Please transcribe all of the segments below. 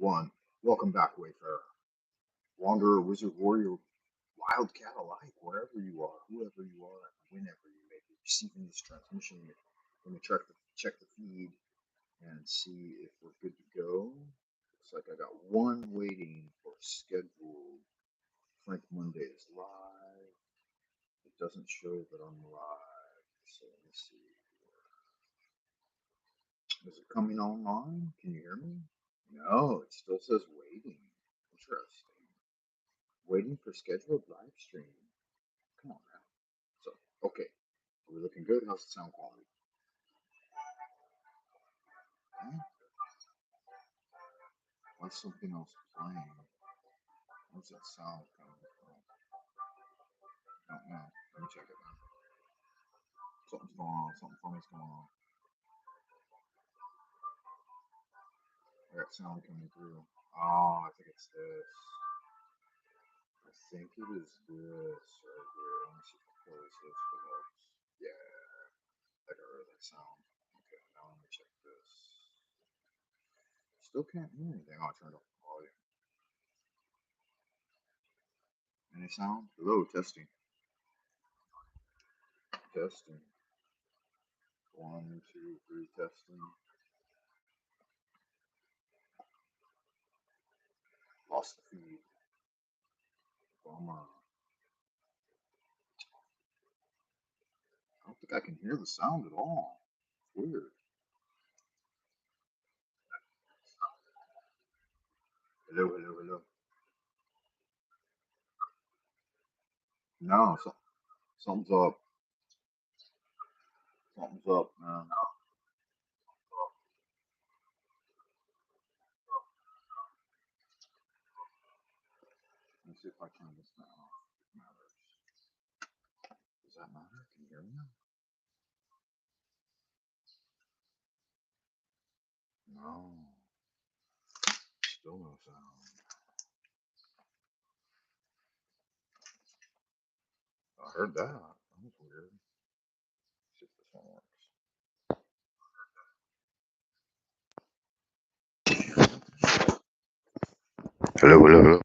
everyone. Welcome back, Wayfarer, Wanderer, Wizard, Warrior, Wildcat alike, wherever you are, whoever you are, whenever you may be receiving this transmission. Let me check the feed and see if we're good to go. Looks like I got one waiting for scheduled. Frank Monday is live. It doesn't show that I'm live, so let me see. Is it coming online? Can you hear me? No, it still says waiting. Interesting. Waiting for scheduled live stream. Come on now. So, okay. Are we looking good? How's the sound quality? Hmm? Why something else playing? Where's that sound coming from? I don't know. Let me check it out. Something's going on. Something funny's going on. I got sound coming through. Oh, I think it's this. I think it is this right here. Let me see if I close this for those. Yeah, I got rid of that sound. Okay, now let me check this. Still can't hear anything. Oh, I turned up the volume. Any sound? Hello, testing. Testing. 1, 2, 3, testing. Lost the feed. Bummer. I don't think I can hear the sound at all. It's weird. Hello, hello, hello. No, something's up. Something's up, man. Let me see if I turn this down off. It matters. Does that matter? Can you hear me? No. Still no sound. I heard that. That was weird. Let's see if this one works. Hello, hello, hello.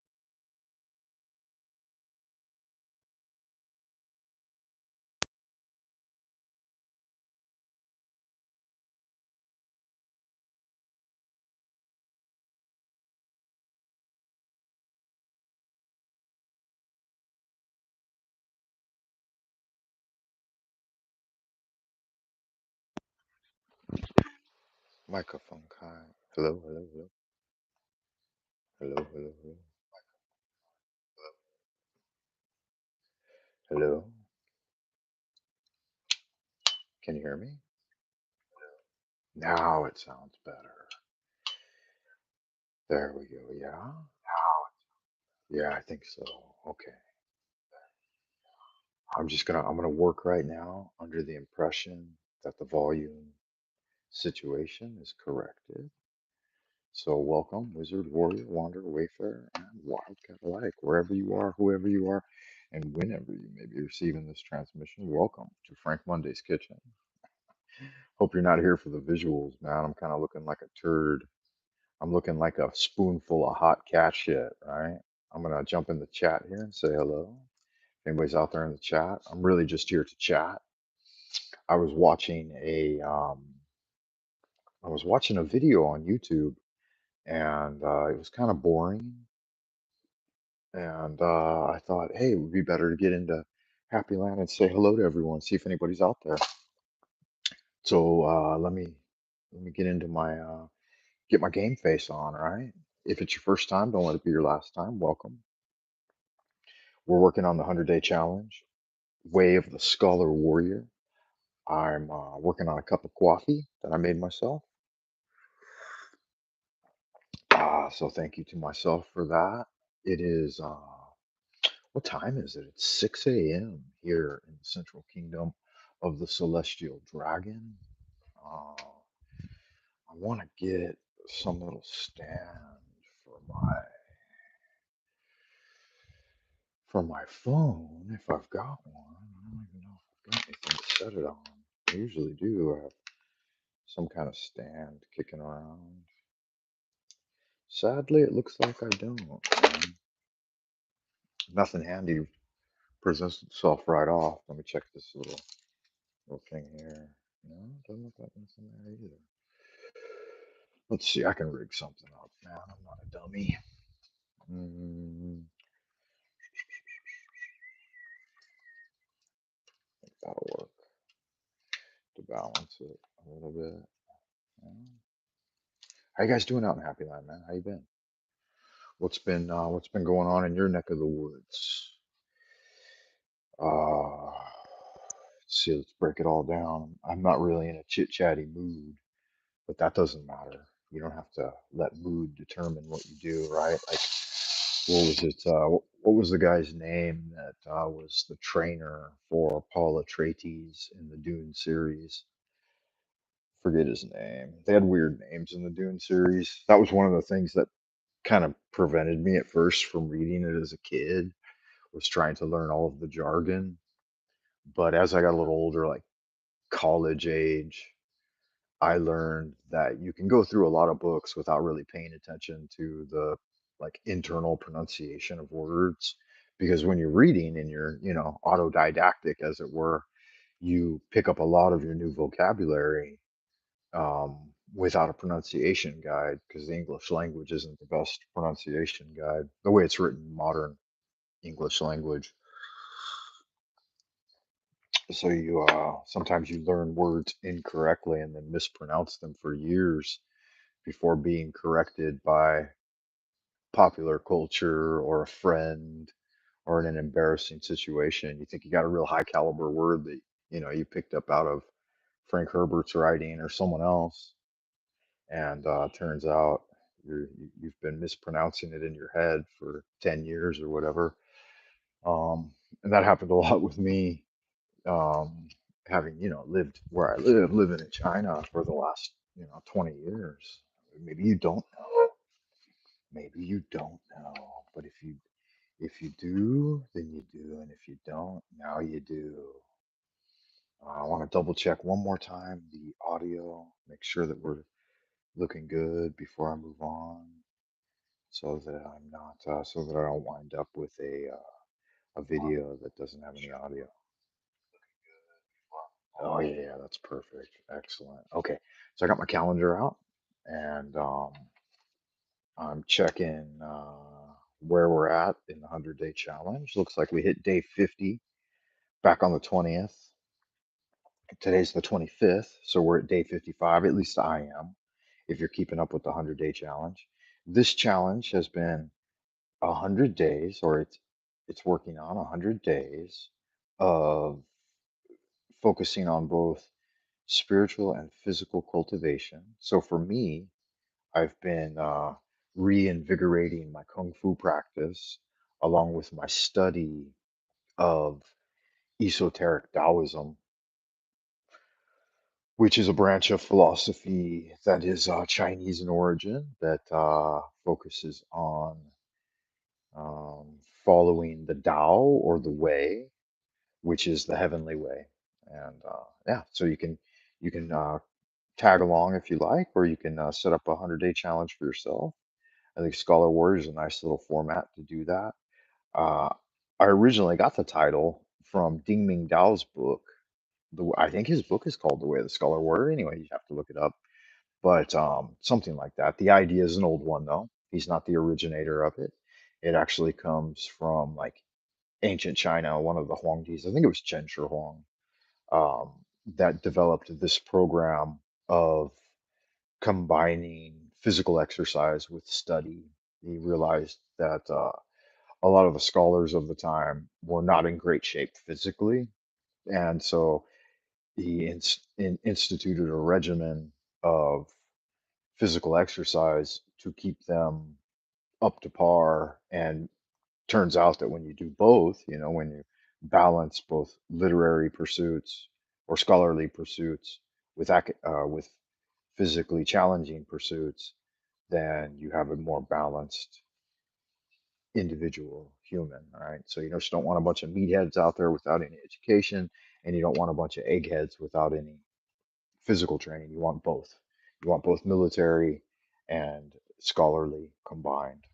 Microphone kind. Hello, hello, hello. Hello, hello, hello. Hello. Can you hear me? Now it sounds better. There we go. Yeah. Yeah, I think so. Okay. I'm gonna work right now under the impression that the volume situation is corrected. So welcome, Wizard, Warrior, Wanderer, Wayfarer, and Wildcat alike, wherever you are, whoever you are, and whenever you may be receiving this transmission. Welcome to Frank Monday's Kitchen. Hope you're not here for the visuals, man. I'm kind of looking like a turd. I'm looking like a spoonful of hot cat shit, right? I'm gonna jump in the chat here and say hello. If anybody's out there in the chat, I'm really just here to chat. I was watching a video on YouTube, and it was kind of boring. And I thought, hey, it would be better to get into Happy Land and say hello to everyone, see if anybody's out there. So let me get into my get my game face on, right? If it's your first time, don't let it be your last time. Welcome. We're working on the 100-day challenge, Way of the Scholar Warrior. I'm working on a cup of coffee that I made myself. So thank you to myself for that. It is, what time is it? It's 6 a.m. here in the Central Kingdom of the Celestial Dragon. I want to get some little stand for my phone if I've got one. I don't even know if I've got anything to set it on. I usually do have some kind of stand kicking around. Sadly, it looks like I don't. Man. Nothing handy presents itself right off. Let me check this little thing here. No, doesn't look like anything there either. Let's see. I can rig something up, man. I'm not a dummy. Mm, that'll work to balance it a little bit. Yeah. How you guys doing out in Happy Land, man? How you been? What's been going on in your neck of the woods? Let's see. Let's break it all down. I'm not really in a chit chatty mood, but that doesn't matter. You don't have to let mood determine what you do, right? Like, what was it? What was the guy's name that was the trainer for Paul Atreides in the Dune series? Forget his name. They had weird names in the Dune series. That was one of the things that kind of prevented me at first from reading it as a kid, was trying to learn all of the jargon. But as I got a little older, like college age, I learned that you can go through a lot of books without really paying attention to the like internal pronunciation of words, because when you're reading and you're, autodidactic as it were, you pick up a lot of your new vocabulary without a pronunciation guide, because the English language isn't the best pronunciation guide the way it's written, modern English language. So you sometimes you learn words incorrectly and then mispronounce them for years before being corrected by popular culture or a friend or in an embarrassing situation. You think you got a real high caliber word that you picked up out of Frank Herbert's writing or someone else, and turns out you've been mispronouncing it in your head for 10 years or whatever. Um, and that happened a lot with me, um, having lived where I live, living in China for the last 20 years. Maybe you don't know. Maybe you don't know. But if you do, then you do, and if you don't, now you do. I want to double check one more time the audio, make sure that we're looking good before I move on, so that I'm not, so that I don't wind up with a video that doesn't have any audio. Oh yeah, yeah, that's perfect. Excellent. Okay, so I got my calendar out, and I'm checking where we're at in the 100-day challenge. Looks like we hit day 50 back on the 20th. Today's the 25th, so we're at day 55. At least I am, if you're keeping up with the 100-day challenge. This challenge has been 100 days, or it's working on 100 days of focusing on both spiritual and physical cultivation. So for me, I've been reinvigorating my Kung Fu practice along with my study of esoteric Taoism, which is a branch of philosophy that is Chinese in origin, that focuses on um, following the Tao or the Way, which is the heavenly way. And yeah, so you can tag along if you like, or you can set up a 100-day challenge for yourself. I think Scholar Warrior is a nice little format to do that. Uh, I originally got the title from Ding Ming Dao's book. I think his book is called The Way of the Scholar Warrior. Anyway, you have to look it up, but something like that. The idea is an old one, though. He's not the originator of it. It actually comes from like ancient China. One of the Huangdis, I think it was Chen Shi Huang, um, that developed this program of combining physical exercise with study. He realized that a lot of the scholars of the time were not in great shape physically, and so he instituted a regimen of physical exercise to keep them up to par. And turns out that when you do both, when you balance both literary pursuits or scholarly pursuits with with physically challenging pursuits, then you have a more balanced individual human, right? So you just don't want a bunch of meatheads out there without any education, and you don't want a bunch of eggheads without any physical training. You want both. You want both military and scholarly combined.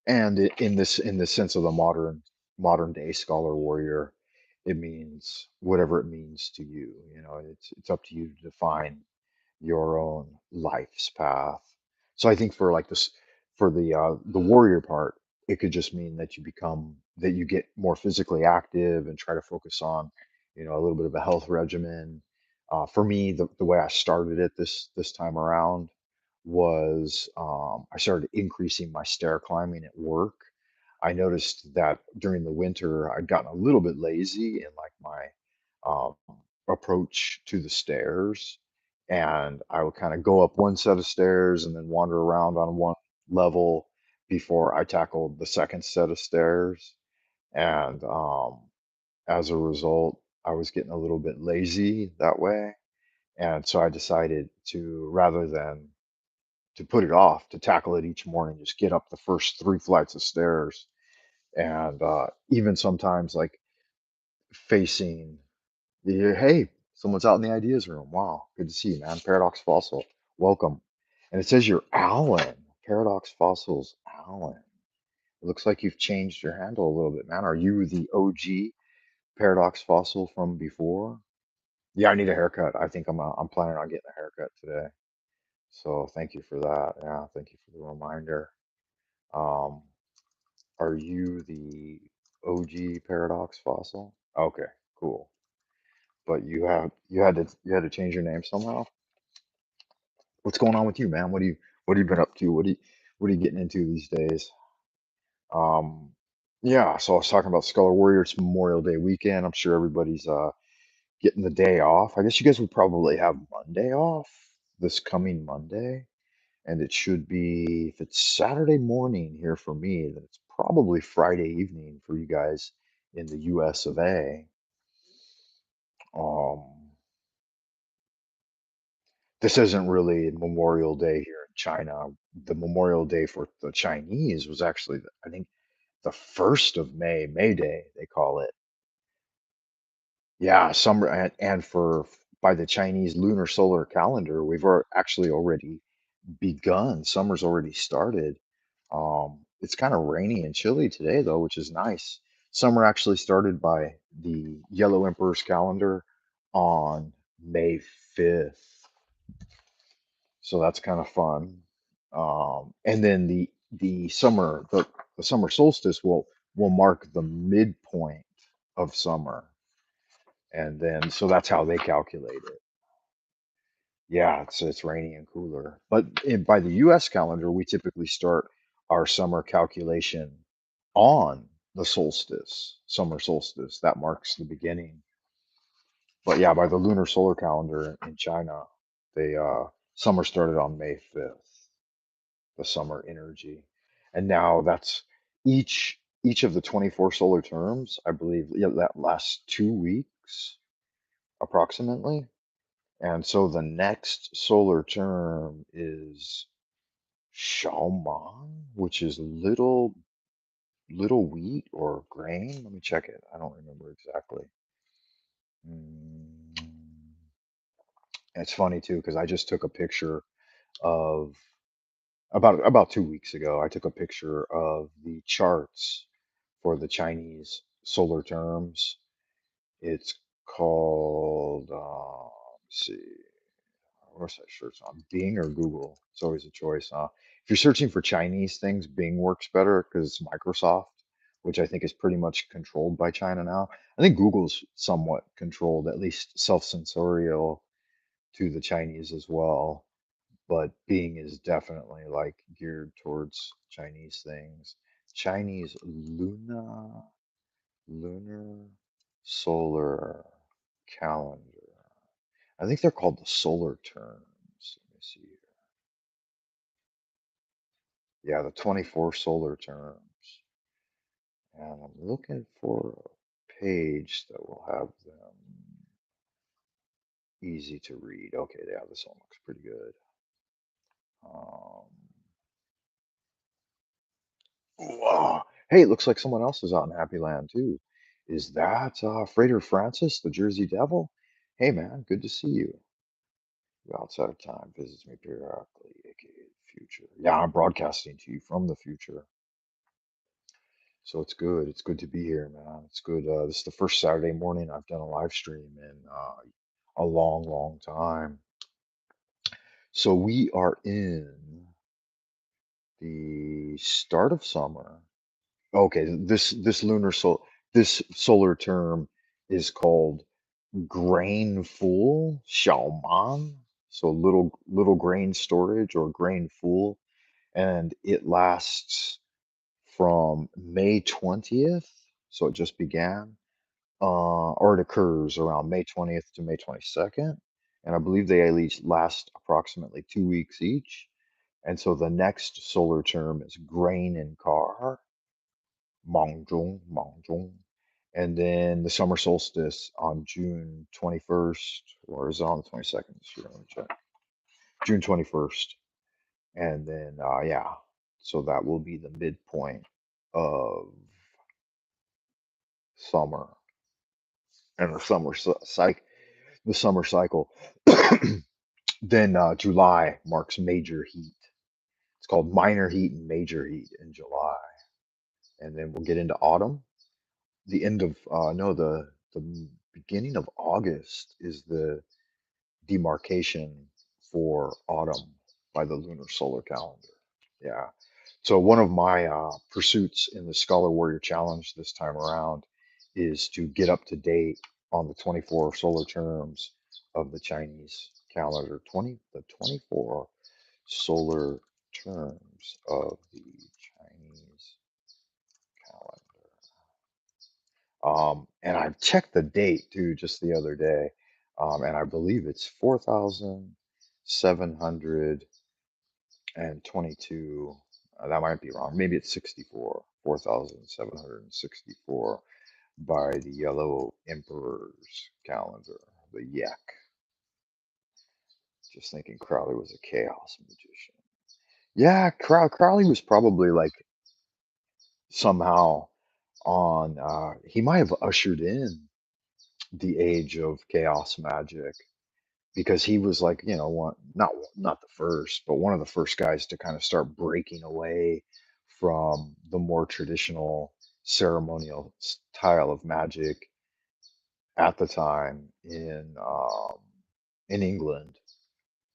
And in the sense of the modern day scholar warrior, it means whatever it means to you. You know, it's up to you to define your own life's path. So I think for like this, for the warrior part, it could just mean that you get more physically active and try to focus on, you know, a little bit of a health regimen. For me, the way I started it this time around was I started increasing my stair climbing at work. I noticed that during the winter I'd gotten a little bit lazy in like my um, approach to the stairs, and I would kind of go up one set of stairs and then wander around on one level before I tackled the second set of stairs. And as a result, I was getting a little bit lazy that way. And so I decided to, rather than to put it off, to tackle it each morning, just get up the first three flights of stairs. And even sometimes like facing yeah, hey, someone's out in the ideas room. Wow, good to see you, man. Paradox Fossil, welcome. And it says you're Alan. Paradox Fossils, Alan. It looks like you've changed your handle a little bit, man. Are you the OG Paradox Fossil from before? Yeah, I need a haircut. I think I'm planning on getting a haircut today. So thank you for that. Yeah, thank you for the reminder. Um, are you the OG Paradox Fossil? Okay, cool. But you had to change your name somehow. What's going on with you, man? What have you been up to? What are you getting into these days? Um, yeah, so I was talking about Scholar Warrior. It's Memorial Day weekend. I'm sure everybody's getting the day off. I guess you guys would probably have Monday off this coming Monday, and it should be if it's Saturday morning here for me, then it's probably Friday evening for you guys in the US of A. Um, this isn't really Memorial Day here in China. The Memorial Day for the Chinese was actually, I think, the 1st of May, May Day, they call it. Yeah, summer, and for by the Chinese lunar solar calendar, actually already begun. Summer's already started. It's kind of rainy and chilly today, though, which is nice. Summer actually started by the Yellow Emperor's calendar on May 5th. So that's kind of fun. And then the summer solstice will mark the midpoint of summer, and then so that's how they calculate it. Yeah, it's rainy and cooler, but by the U.S. calendar, we typically start our summer calculation on the solstice, summer solstice. That marks the beginning. But yeah, by the lunar solar calendar in China, they summer started on May 5th. The summer energy. And now that's each of the 24 solar terms, I believe, yeah, that lasts 2 weeks approximately. And so the next solar term is Shaoman, which is little wheat or grain. Let me check it. I don't remember exactly. Mm, It's funny too, because I just took a picture of about 2 weeks ago. I took a picture of the charts for the Chinese solar terms. It's called, let's see, what's that search on? Bing or Google? It's always a choice, huh? If you're searching for Chinese things, Bing works better because it's Microsoft, which I think is pretty much controlled by China now. I think Google's somewhat controlled, at least self-censorial to the Chinese as well. But Bing is definitely like geared towards Chinese things. Chinese lunar solar calendar. I think they're called the solar terms. Let me see here. Yeah, the 24 solar terms. And I'm looking for a page that will have them easy to read. Okay, yeah, this one looks pretty good. Um, Whoa. Hey, it looks like someone else is out in Happy Land too. Is that Freighter Francis, the Jersey Devil? Hey man, good to see you. Outside of time visits me periodically, aka the future. Yeah, I'm broadcasting to you from the future. So it's good. It's good to be here, man. It's good. This is the first Saturday morning I've done a live stream in a long, long time. So we are in the start of summer. Okay, this solar term is called grain full, Xiaoman. So little grain storage or grain full, and it lasts from May 20th. So it just began, or it occurs around May 20th to May 22nd, and I believe they at least last approximately 2 weeks each. And so the next solar term is grain in car, Mangzhong, Mangzhong. And then the summer solstice on June 21st, or is it on the 22nd this year? Let me check. June 21st. And then, yeah, so that will be the midpoint of summer and the summer cycle. Then July marks major heat. It's called minor heat and major heat in July. And then we'll get into autumn. The end of no the beginning of August is the demarcation for autumn by the lunar solar calendar. Yeah. So one of my pursuits in the Scholar Warrior Challenge this time around is to get up to date on the 24 solar terms of the Chinese calendar. 24 solar terms of the Chinese calendar. And I checked the date too just the other day, and I believe it's 4,722. That might be wrong. Maybe it's 64, 4,764 by the Yellow Emperor's calendar, the Yak. Just thinking Crowley was a chaos magician. Yeah, Crowley was probably like somehow on, he might have ushered in the age of chaos magic because he was like, not the first, but one of the first guys to kind of start breaking away from the more traditional ceremonial style of magic at the time in England.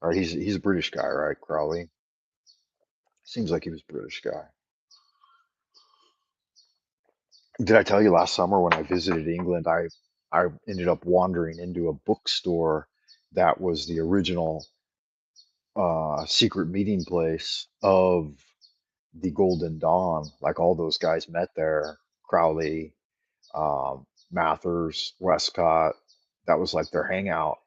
Right, he's a British guy, right? Crowley seems like he was a British guy. Did I tell you last summer when I visited England, I ended up wandering into a bookstore that was the original secret meeting place of the Golden Dawn. Like all those guys met there. Crowley, Mathers, Westcott. That was like their hangout.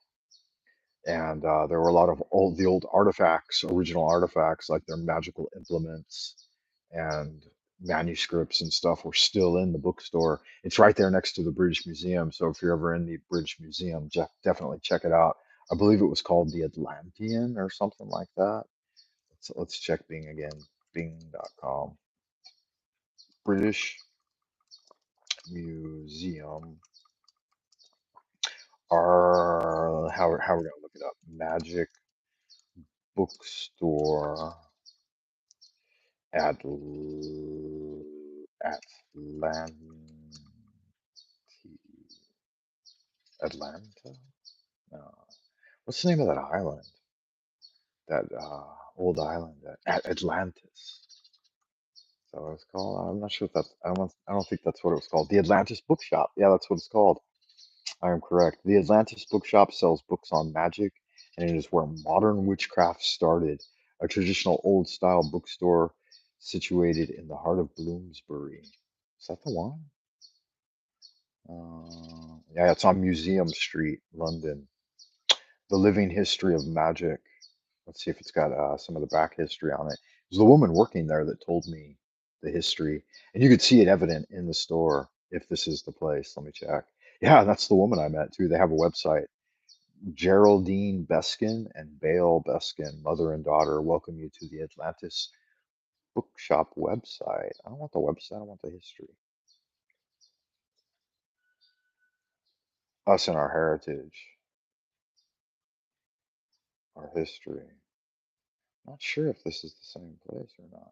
And there were a lot of old artifacts, original artifacts, like their magical implements and manuscripts and stuff were still in the bookstore. It's right there next to the British Museum. So if you're ever in the British Museum, definitely check it out. I believe it was called the Atlantean or something like that. Let's check Bing again. Bing.com. British Museum. How are we gonna look it up? Magic bookstore at Atlanti Atlanta. What's the name of that island? That old island at Atlantis. Is that what it's called? I'm not sure if that's. I don't think that's what it was called. The Atlantis Bookshop. Yeah, that's what it's called. I am correct. The Atlantis Bookshop sells books on magic, and it is where modern witchcraft started. A traditional old-style bookstore situated in the heart of Bloomsbury. Is that the one? Yeah, it's on Museum Street, London. The Living History of Magic. Let's see if it's got some of the back history on it. It was the woman working there that told me the history, and you could see it evident in the store if this is the place. Let me check. Yeah, that's the woman I met too. They have a website. Geraldine Beskin and Bale Beskin, mother and daughter, welcome you to the Atlantis Bookshop website. I don't want the website, I want the history. Us and our heritage. our history. Not sure if this is the same place or not.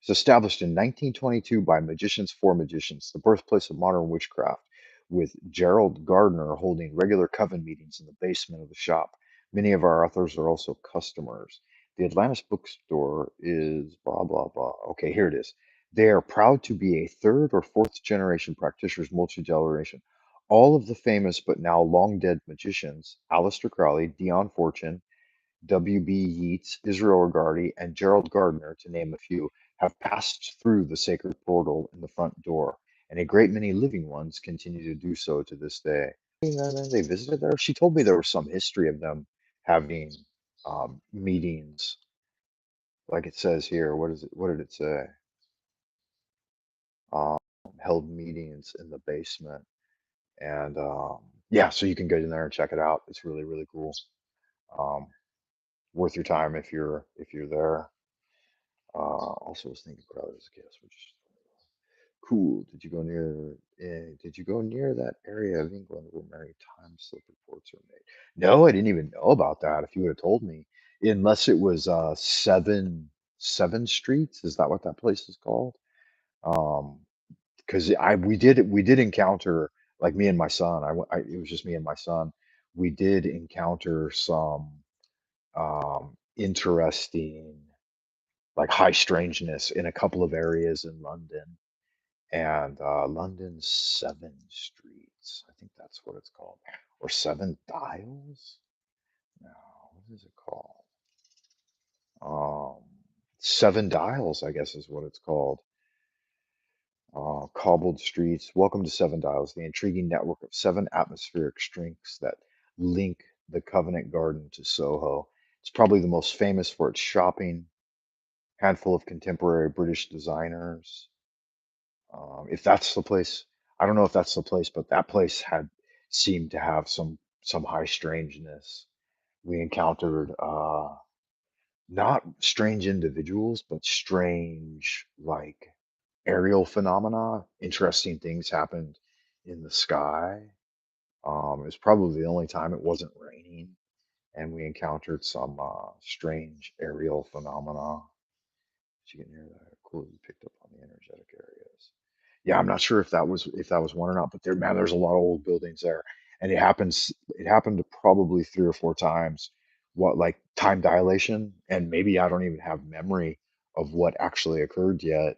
It's established in 1922 by magicians for magicians, the birthplace of modern witchcraft, with Gerald Gardner holding regular coven meetings in the basement of the shop. Many of our authors are also customers. The Atlantis bookstore is blah, blah, blah. Okay, here it is. They are proud to be a third or fourth generation practitioners, multi generation. All of the famous but now long dead magicians, Aleister Crowley, Dion Fortune, W.B. Yeats, Israel Regardie, and Gerald Gardner, to name a few, have passed through the sacred portal in the front door, and a great many living ones continue to do so to this day. And then they visited there. She told me there was some history of them having meetings, like it says here. What is it? What did it say? Um, Held meetings in the basement, and yeah, so you can go in there and check it out. It's really, really cool. Um, Worth your time if you're there. Also was thinking crowd as a guest, which is cool. Did you go near that area of England where many time slip reports are made? No, I didn't even know about that. If you would have told me, unless it was seven streets, is that what that place is called? Um, because I we did encounter, like, me and my son. It was just me and my son. We did encounter some interesting, like, high strangeness in a couple of areas in London, and London's Seven Streets. I think that's what it's called, or Seven Dials. No, what is it called? Um, Seven Dials, I guess, is what it's called. Cobbled streets. Welcome to Seven Dials, the intriguing network of seven atmospheric streets that link the Covent Garden to Soho. It's probably the most famous for its shopping, handful of contemporary British designers. If that's the place, I don't know if that's the place, but that place had seemed to have some high strangeness. We encountered not strange individuals, but strange, like, aerial phenomena. Interesting things happened in the sky. It was probably the only time it wasn't raining, and we encountered some strange aerial phenomena. Did you get near that? Cool, you picked up on the energetic areas. Yeah, I'm not sure if that was one or not, but there's a lot of old buildings there, and it happened probably three or four times. What, like, time dilation, and maybe I don't even have memory of what actually occurred yet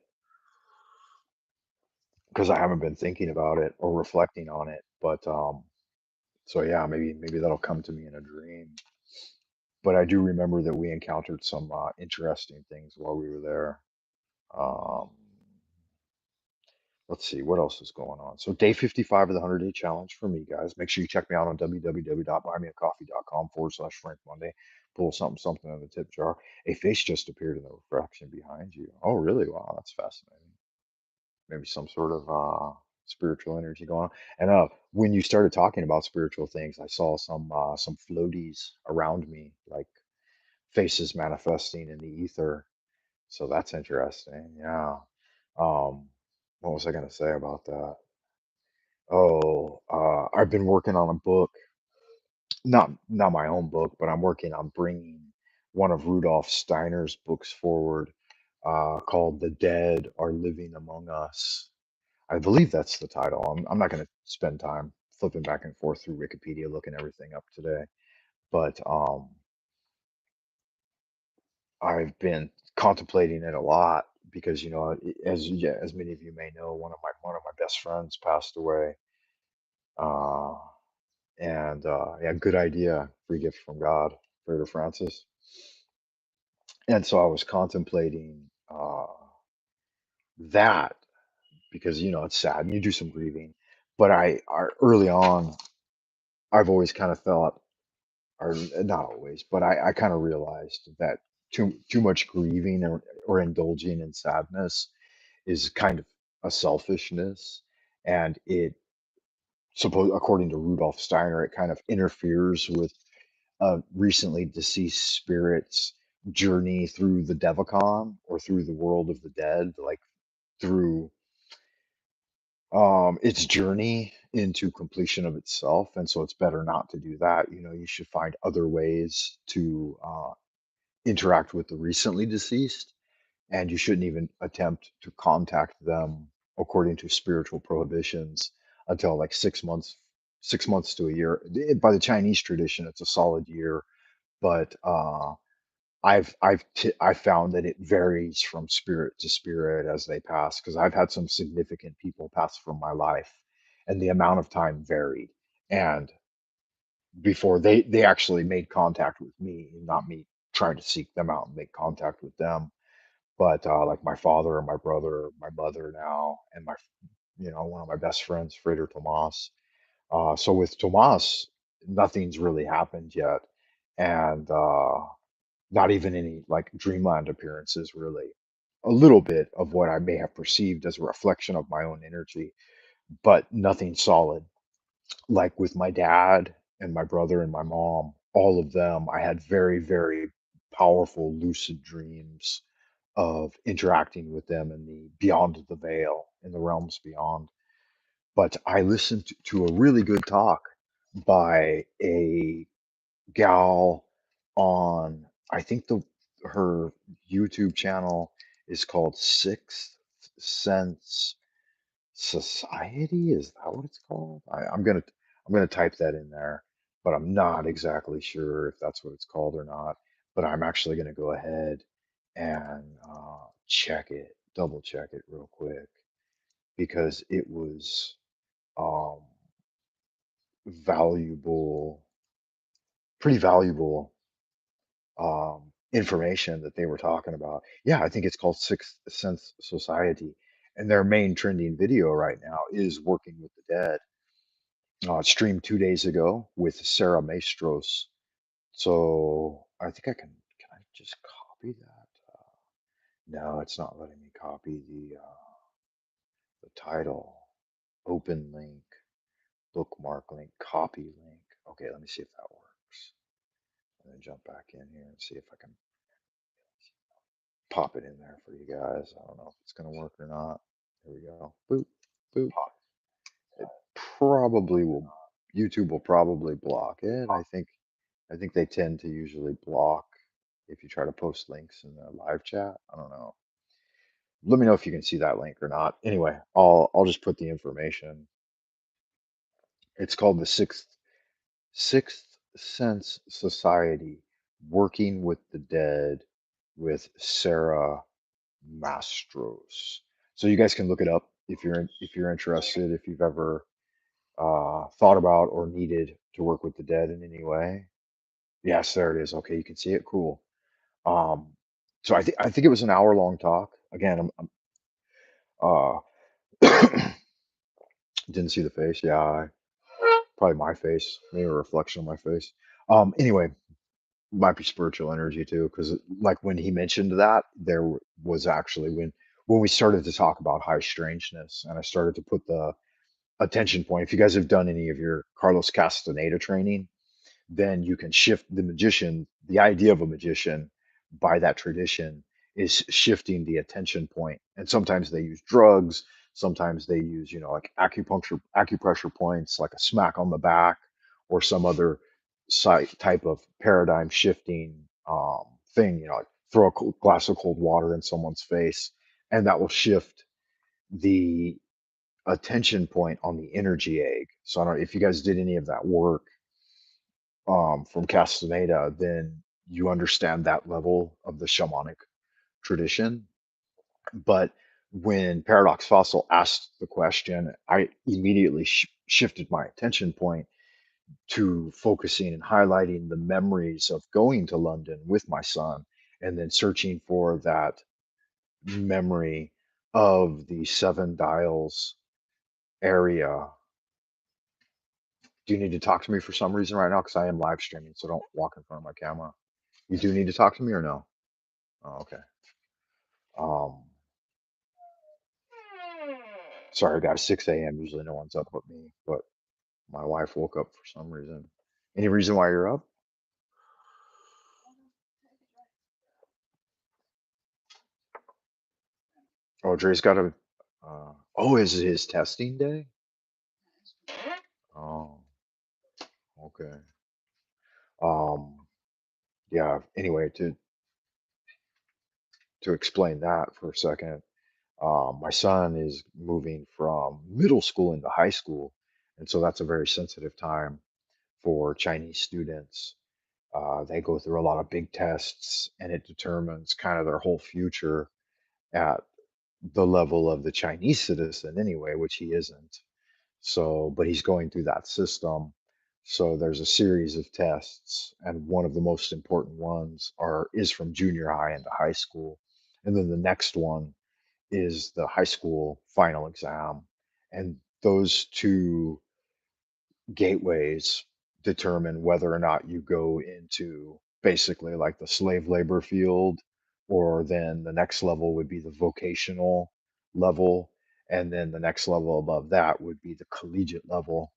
because I haven't been thinking about it or reflecting on it. But so yeah, maybe that'll come to me in a dream. But I do remember that we encountered some interesting things while we were there. Um, Let's see what else is going on. So day 55 of the 100-day challenge for me, guys. Make sure you check me out on www.buymeacoffee.com/Frank Monday. Pull something in the tip jar. A face just appeared in the reflection behind you. Oh, really? Wow, that's fascinating. Maybe some sort of spiritual energy going on. And when you started talking about spiritual things, I saw some floaties around me, like faces manifesting in the ether. So that's interesting. Yeah. What was I going to say about that? Oh, I've been working on a book, not my own book, but I'm working on bringing one of Rudolf Steiner's books forward, called "The Dead Are Living Among Us." I believe that's the title. I'm not going to spend time flipping back and forth through Wikipedia looking everything up today, but I've been contemplating it a lot because, as, yeah, as many of you may know, one of my best friends passed away. Uh, and Yeah, good idea, free gift from God, Brother Francis. And so I was contemplating that because, it's sad and you do some grieving. But early on, I've always kind of felt, or not always, but I kind of realized that too much grieving or indulging in sadness is kind of a selfishness, and according to Rudolf Steiner, it kind of interferes with a recently deceased spirit's journey through the Devacon, or through the world of the dead, like through its journey into completion of itself, and so it's better not to do that. You know, you should find other ways to interact with the recently deceased, and you shouldn't even attempt to contact them according to spiritual prohibitions until like 6 months, 6 months to a year. By the Chinese tradition, it's a solid year, but I've found that it varies from spirit to spirit as they pass, because I've had some significant people pass from my life, and the amount of time varied. And before they actually made contact with me, not me trying to seek them out and make contact with them. But like my father and my brother, my mother now, and my one of my best friends, Frater Tomas. So with Tomas, nothing's really happened yet, and not even any like dreamland appearances really. A little bit of what I may have perceived as a reflection of my own energy, but nothing solid. Like with my dad and my brother and my mom, all of them, I had very, very powerful lucid dreams of interacting with them in the beyond the veil, in the realms beyond. But I listened to a really good talk by a gal on, I think her YouTube channel is called Sixth Sense Society. Is that what it's called? I'm gonna type that in there, but I'm not exactly sure if that's what it's called or not. But I'm actually gonna go ahead and check it, double check it real quick, because it was um, valuable, pretty valuable information that they were talking about. Yeah, I think it's called Sixth Sense Society, and their main trending video right now is Working with the Dead. It streamed 2 days ago with Sarah Maestros. So I think I can I just copy that? No, it's not letting me copy the title. Open link, bookmark link, copy link. Okay, let me see if that works. And then jump back in here and see if I can pop it in there for you guys. I don't know if it's gonna work or not. Here we go. Boop, boop. It probably will. YouTube will probably block it. I think they tend to usually block if you try to post links in the live chat. I don't know. Let me know if you can see that link or not. Anyway, I'll just put the information. It's called the Sixth Sense Society, Working with the Dead, with Sarah Mastros. So you guys can look it up if you're interested, if you've ever thought about or needed to work with the dead in any way. Yes, there it is. Okay, you can see it. Cool. Um, so I think it was an hour long talk. Again, I'm didn't see the face. Yeah, probably my face, maybe a reflection of my face. Anyway, might be spiritual energy too, because like when he mentioned that, was actually when we started to talk about high strangeness, and I started to put the attention point. If you guys have done any of your Carlos Castaneda training, then you can shift the magician. The idea of a magician by that tradition is shifting the attention point. And sometimes they use drugs, sometimes they use, like acupressure points, like a smack on the back, or some other type of paradigm shifting thing, like throw a glass of cold water in someone's face, and that will shift the attention point on the energy egg. So I don't know if you guys did any of that work from Castaneda, then you understand that level of the shamanic tradition. But when Paradox Fossil asked the question, I immediately shifted my attention point to focusing and highlighting the memories of going to London with my son, and then searching for that memory of the Seven Dials area. Do you need to talk to me for some reason right now? Because I am live streaming, so don't walk in front of my camera. You do need to talk to me or no? Oh, okay. Um, sorry, guys. 6 a.m. Usually no one's up but me, but my wife woke up for some reason. Any reason why you're up? Oh, Dre's got a. Oh, is it his testing day? Okay. Um, yeah. Anyway, to explain that for a second, my son is moving from middle school into high school, and so that's a very sensitive time for Chinese students. They go through a lot of big tests, and it determines kind of their whole future at the level of the Chinese citizen anyway, which he isn't. So, but he's going through that system. So there's a series of tests, and one of the most important ones is from junior high into high school. And then the next one is the high school final exam. And those two gateways determine whether or not you go into basically like the slave labor field, or then the next level would be the vocational level. And then the next level above that would be the collegiate level.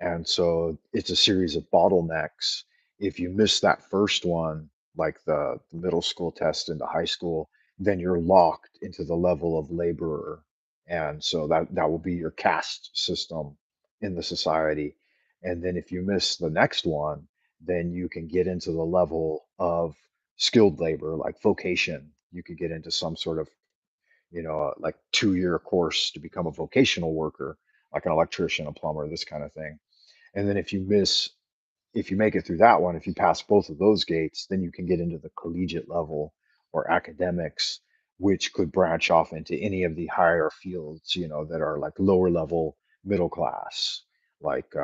And so it's a series of bottlenecks. If you miss that first one, like the middle school test into high school, then you're locked into the level of laborer. And so that will be your caste system in the society. And then if you miss the next one, then you can get into the level of skilled labor, like vocation. You could get into some sort of, like 2-year course to become a vocational worker, like an electrician, a plumber, this kind of thing. And then if you make it through that one, if you pass both of those gates, then you can get into the collegiate level or academics, which could branch off into any of the higher fields, that are like lower level middle class, like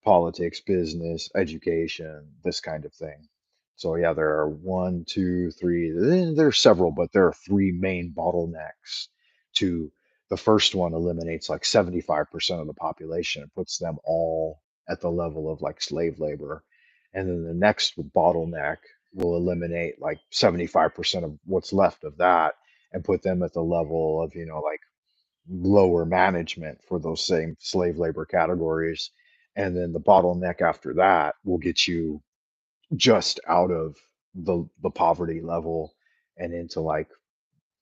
politics, business, education, this kind of thing. So yeah, there are one, two, three. There's several, but there are three main bottlenecks to the first one eliminates like 75% of the population and puts them all at the level of like slave labor. And then the next bottleneck will eliminate like 75% of what's left of that and put them at the level of, like lower management for those same slave labor categories. And then the bottleneck after that will get you just out of the poverty level and into like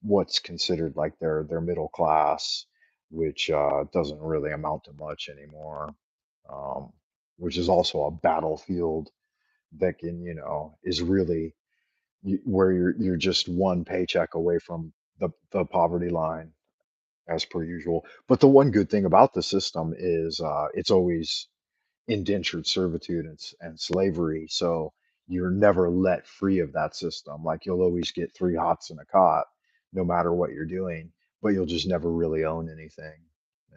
what's considered like their middle class, which doesn't really amount to much anymore, um, which is also a battlefield that can, is really where you're just one paycheck away from the poverty line as per usual. But the one good thing about the system is it's always indentured servitude and slavery. So you're never let free of that system. Like you'll always get three hots and a cot, no matter what you're doing, but you'll just never really own anything.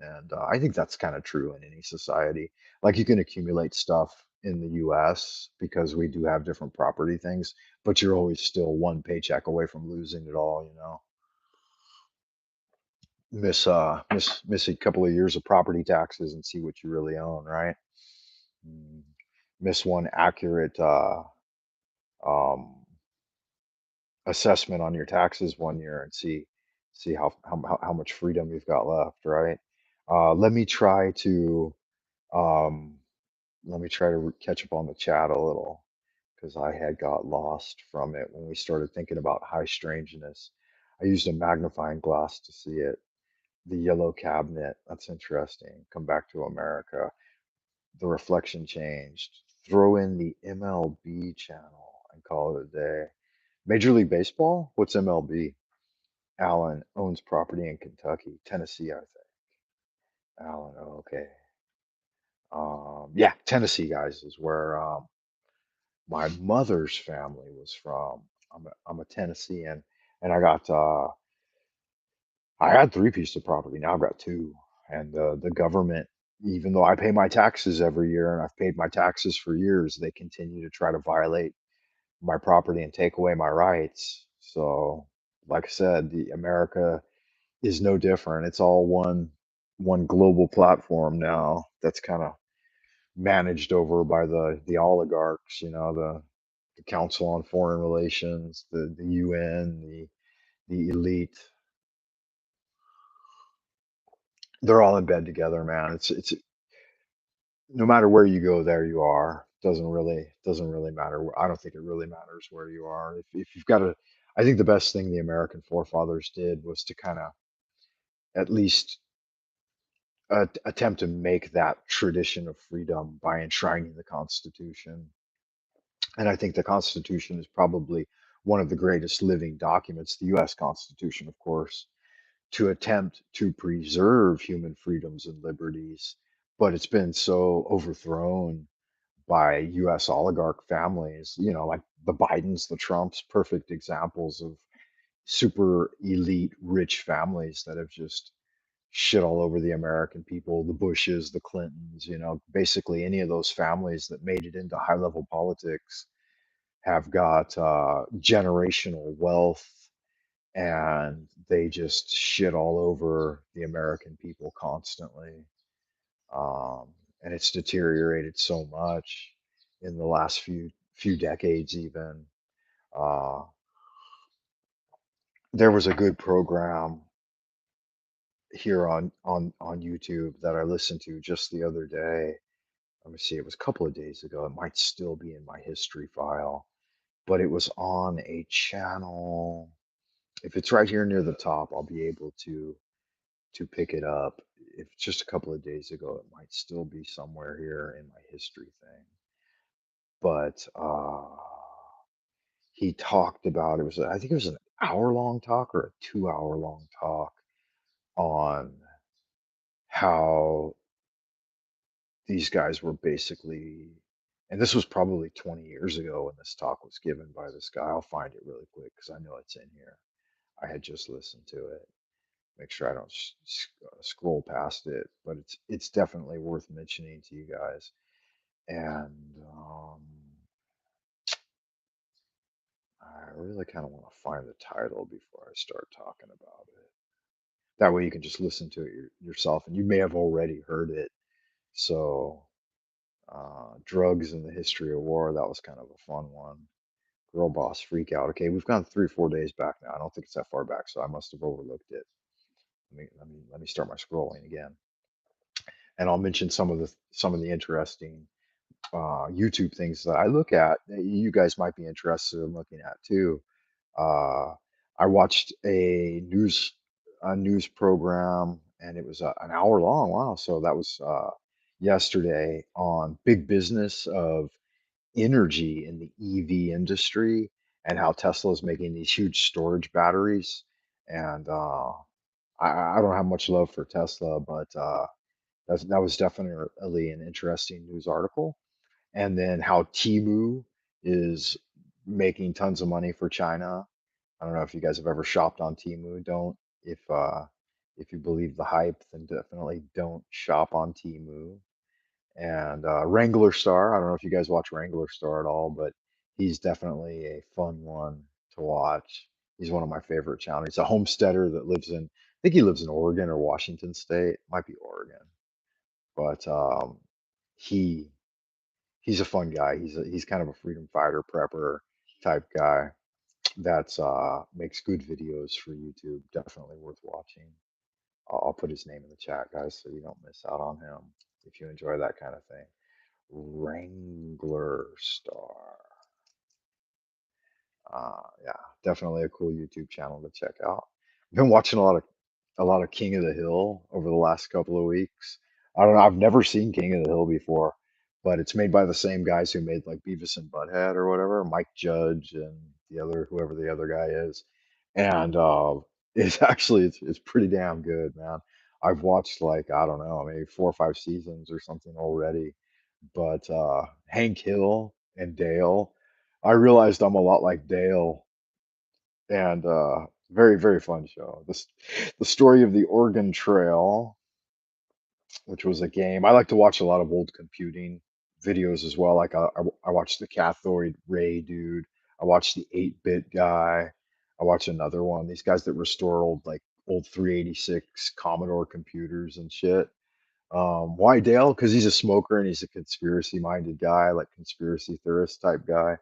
And I think that's kind of true in any society. Like you can accumulate stuff in the US because we do have different property things, but you're always still one paycheck away from losing it all. Miss a couple of years of property taxes and see what you really own, right? Mm, Miss one accurate um, assessment on your taxes one year and see how much freedom you've got left, right? Uh, let me try to um, let me try to catch up on the chat a little because I had got lost from it when we started thinking about high strangeness. I used a magnifying glass to see it. The yellow cabinet, that's interesting. Come back to America. The reflection changed. Throw in the MLB channel and call it a day. Major League Baseball? What's MLB? Allen owns property in Kentucky, Tennessee, I think. Allen, okay. Yeah, Tennessee, guys, is where my mother's family was from. I'm a Tennessean, and I had three pieces of property. Now I've got two, and the government, even though I pay my taxes every year, and I've paid my taxes for years, they continue to try to violate my property and take away my rights. So, like I said, the America is no different. It's all one global platform now that's kind of managed over by the oligarchs, the Council on Foreign Relations, the UN, the elite. They're all in bed together, man. It's no matter where you go, there you are. Doesn't really matter. I don't think it really matters where you are. If you've got a, I think the best thing the American forefathers did was to kind of at least attempt to make that tradition of freedom by enshrining the Constitution. And I think the Constitution is probably one of the greatest living documents, the US Constitution, of course, to attempt to preserve human freedoms and liberties. But it's been so overthrown by US oligarch families, like the Bidens, the Trumps, perfect examples of super elite rich families that have just shit all over the American people, the Bushes, the Clintons, basically any of those families that made it into high level politics have got generational wealth, and they just shit all over the American people constantly. Um, and it's deteriorated so much in the last few decades even. Uh, there was a good program here on YouTube that I listened to just the other day. Let me see, it was a couple of days ago. It might still be in my history file, but it was on a channel. If it's right here near the top, I'll be able to pick it up. If it's just a couple of days ago, it might still be somewhere here in my history thing. But he talked about, I think it was an hour long talk or a 2 hour long talk on how these guys were basically, and this was probably 20 years ago when this talk was given by this guy. I'll find it really quick because I know it's in here. I had just listened to it. Make sure I don't scroll past it, but it's definitely worth mentioning to you guys. And I really kind of want to find the title before I start talking about it. That way you can just listen to it yourself, and you may have already heard it. So, drugs in the history of war, that was kind of a fun one. Girl boss freak out. Okay, we've gone 3 or 4 days back now. I don't think it's that far back, so I must have overlooked it. Let me start my scrolling again, and I'll mention some of the interesting YouTube things that I look at that you guys might be interested in looking at too. Uh, I watched a news program, and it was an hour long. Wow! So that was yesterday on big business of energy in the EV industry and how Tesla is making these huge storage batteries. And I don't have much love for Tesla, but that was definitely an interesting news article. And then how Temu is making tons of money for China. I don't know if you guys have ever shopped on Temu. Don't. If you believe the hype, then definitely don't shop on Temu. And Wranglerstar, I don't know if you guys watch Wranglerstar at all, but he's definitely a fun one to watch. He's one of my favorite channels. He's a homesteader that lives in, I think he lives in Oregon or Washington State. Might be Oregon, but he he's a fun guy. He's kind of a freedom fighter prepper type guy that's makes good videos for YouTube. Definitely worth watching. I'll put his name in the chat, guys, so you don't miss out on him if you enjoy that kind of thing. Wrangler Star. Yeah, definitely a cool YouTube channel to check out. I've been watching a lot of King of the Hill over the last couple of weeks. I don't know, I've never seen King of the Hill before, but it's made by the same guys who made like Beavis and Butthead or whatever, Mike Judge and whoever the other guy is. And it's pretty damn good, man. I've watched like, I don't know, maybe 4 or 5 seasons or something already. But Hank Hill and Dale, I realized I'm a lot like Dale, and very, very fun show. The story of the Oregon Trail, which was a game. I like to watch a lot of old computing videos as well. Like I watched the Cathode Ray Dude. I watched the 8-bit guy. I watched another one. These guys that restore old 386 Commodore computers and shit. Why Dale? Because he's a smoker and he's a conspiracy-minded guy, like conspiracy theorist type guy.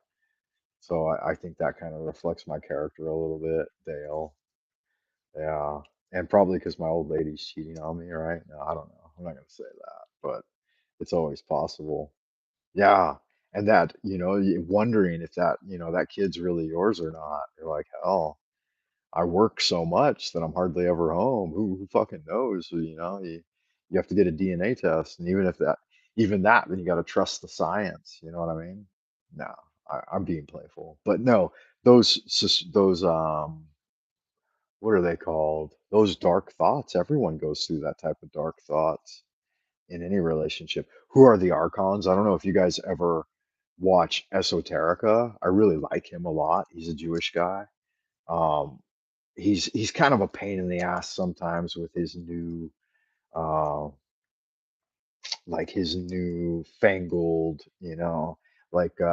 So I think that kind of reflects my character a little bit, Dale. Yeah, and probably because my old lady's cheating on me, right? No, I don't know. I'm not gonna say that, but it's always possible. Yeah, and that, wondering if that kid's really yours or not. You're like, hell, I work so much that I'm hardly ever home. Who fucking knows? You have to get a DNA test, and even that, then you got to trust the science. You know what I mean? No, I'm being playful, but no, those what are they called? Those dark thoughts. Everyone goes through that type of dark thoughts in any relationship. Who are the archons? I don't know if you guys ever watch Esoterica. I really like him a lot. He's a Jewish guy. Um, he's kind of a pain in the ass sometimes with his new uh, like his new fangled,